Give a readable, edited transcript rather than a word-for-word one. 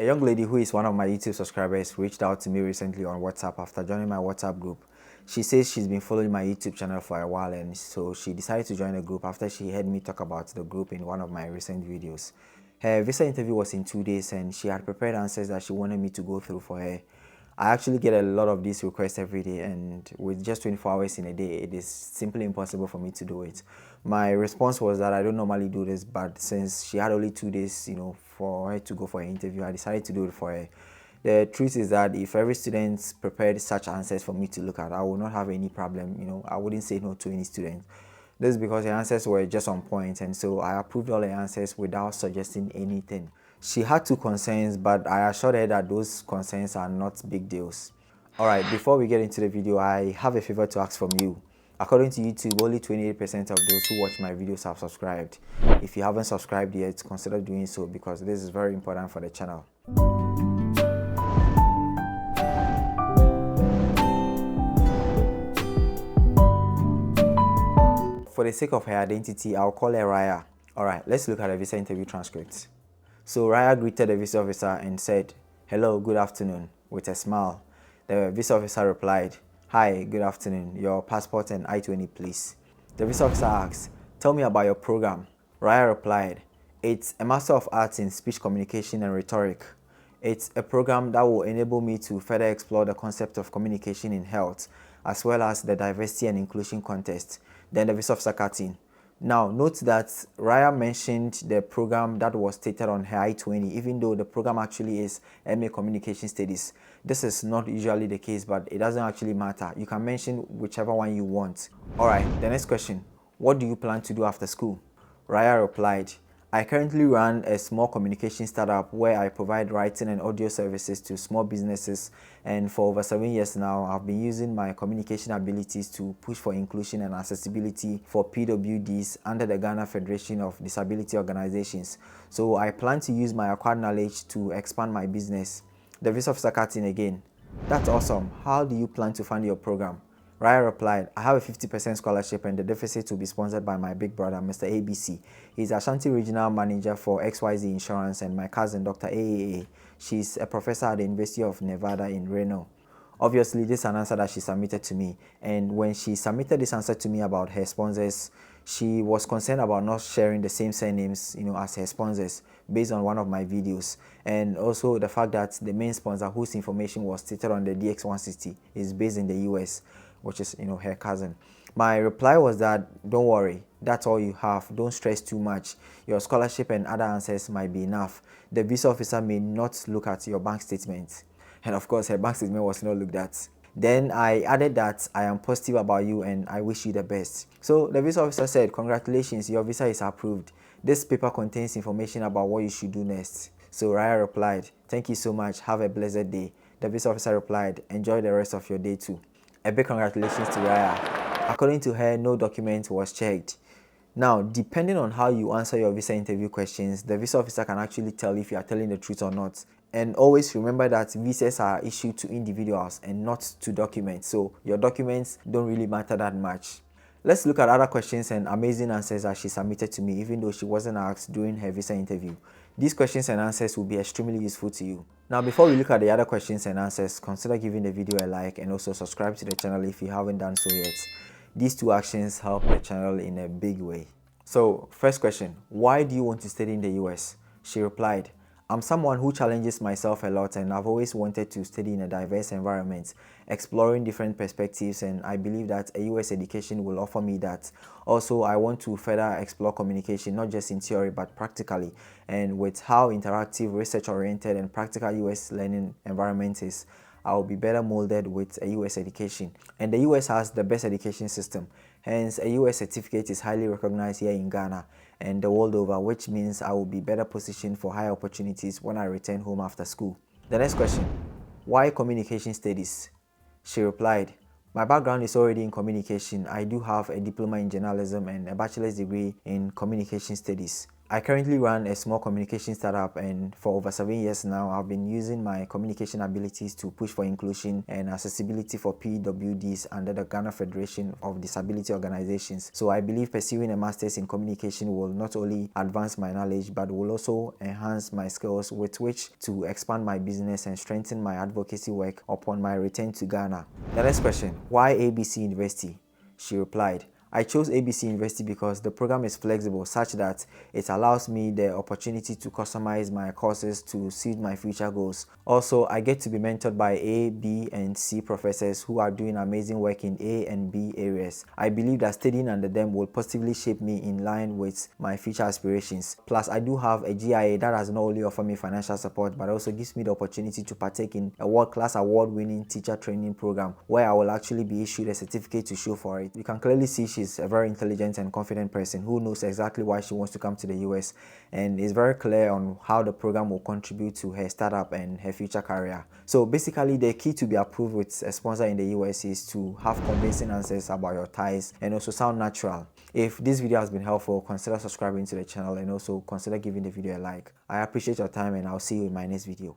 A young lady who is one of my YouTube subscribers reached out to me recently on WhatsApp after joining my WhatsApp group. She says she's been following my YouTube channel for a while, and so she decided to join the group after she heard me talk about the group in one of my recent videos. Her visa interview was in 2 days, and she had prepared answers that she wanted me to go through for her. I actually get a lot of these requests every day, and with just 24 hours in a day, it is simply impossible for me to do it. My response was that I don't normally do this, but since she had only 2 days, for her to go for an interview, I decided to do it for her. The truth is that if every student prepared such answers for me to look at, I would not have any problem. I wouldn't say no to any student. This is because the answers were just on point, and so I approved all the answers without suggesting anything. She had 2 concerns, but I assured her that those concerns are not big deals. Alright, before we get into the video, I have a favor to ask from you. According to YouTube, only 28% of those who watch my videos have subscribed. If you haven't subscribed yet, consider doing so because this is very important for the channel. For the sake of her identity, I'll call her Raya. Alright, let's look at the visa interview transcript. So Raya greeted the visa officer and said, "Hello, good afternoon," with a smile. The visa officer replied, "Hi, good afternoon. Your passport and I-20, please." The visa officer asked, "Tell me about your program." Raya replied, "It's a Master of Arts in Speech Communication and Rhetoric. It's a program that will enable me to further explore the concept of communication in health, as well as the diversity and inclusion context." Then the visa officer cut in. Now, note that Raya mentioned the program that was stated on her I-20, even though the program actually is MA Communication Studies. This is not usually the case, but it doesn't actually matter. You can mention whichever one you want. Alright, the next question. What do you plan to do after school? Raya replied, "I currently run a small communication startup where I provide writing and audio services to small businesses, and for over 7 years now, I've been using my communication abilities to push for inclusion and accessibility for PWDs under the Ghana Federation of Disability Organizations. So I plan to use my acquired knowledge to expand my business." The visa officer cut in again. "That's awesome. How do you plan to fund your program?" Raya replied, "I have a 50% scholarship and the deficit will be sponsored by my big brother, Mr. ABC. He's Ashanti Regional Manager for XYZ Insurance, and my cousin, Dr. AAA. She's a professor at the University of Nevada in Reno." Obviously, this is an answer that she submitted to me, and when she submitted this answer to me about her sponsors, she was concerned about not sharing the same surnames, as her sponsors based on one of my videos, and also the fact that the main sponsor whose information was stated on the DX160 is based in the US, which is, her cousin. My reply was that, "Don't worry, that's all you have. Don't stress too much. Your scholarship and other answers might be enough. The visa officer may not look at your bank statement." And of course, her bank statement was not looked at. Then I added that I am positive about you and I wish you the best. So the visa officer said, "Congratulations, your visa is approved. This paper contains information about what you should do next." So Raya replied, "Thank you so much. Have a blessed day." The visa officer replied, "Enjoy the rest of your day too." A big congratulations to Raya. According to her, no document was checked. Now, depending on how you answer your visa interview questions, the visa officer can actually tell if you are telling the truth or not. And always remember that visas are issued to individuals and not to documents, so your documents don't really matter that much. Let's look at other questions and amazing answers that she submitted to me, even though she wasn't asked during her visa interview. These questions and answers will be extremely useful to you. Now, before we look at the other questions and answers, consider giving the video a like and also subscribe to the channel if you haven't done so yet. These 2 actions help the channel in a big way. So, first question, why do you want to study in the US? She replied, "I'm someone who challenges myself a lot and I've always wanted to study in a diverse environment, exploring different perspectives, and I believe that a US education will offer me that. Also, I want to further explore communication, not just in theory but practically, and with how interactive, research-oriented, and practical US learning environment is, I will be better molded with a US education. And the US has the best education system, hence a US certificate is highly recognized here in Ghana and the world over, which means I will be better positioned for higher opportunities when I return home after school." The next question, why communication studies? She replied, "My background is already in communication. I do have a diploma in journalism and a bachelor's degree in communication studies. I currently run a small communication startup, and for over 7 years now, I've been using my communication abilities to push for inclusion and accessibility for PWDs under the Ghana Federation of Disability Organizations. So I believe pursuing a master's in communication will not only advance my knowledge, but will also enhance my skills with which to expand my business and strengthen my advocacy work upon my return to Ghana. The next question, why ABC University? She replied, I chose ABC University because the program is flexible such that it allows me the opportunity to customize my courses to suit my future goals. Also, I get to be mentored by A, B, and C professors who are doing amazing work in A and B areas. I believe that studying under them will positively shape me in line with my future aspirations. Plus, I do have a GIA that does not only offer me financial support but also gives me the opportunity to partake in a world-class award-winning teacher training program where I will actually be issued a certificate to show for it. You can clearly see she's a very intelligent and confident person who knows exactly why she wants to come to the US and is very clear on how the program will contribute to her startup and her future career. So basically, the key to be approved with a sponsor in the US is to have convincing answers about your ties and also sound natural. If this video has been helpful, consider subscribing to the channel and also consider giving the video a like. I appreciate your time and I'll see you in my next video.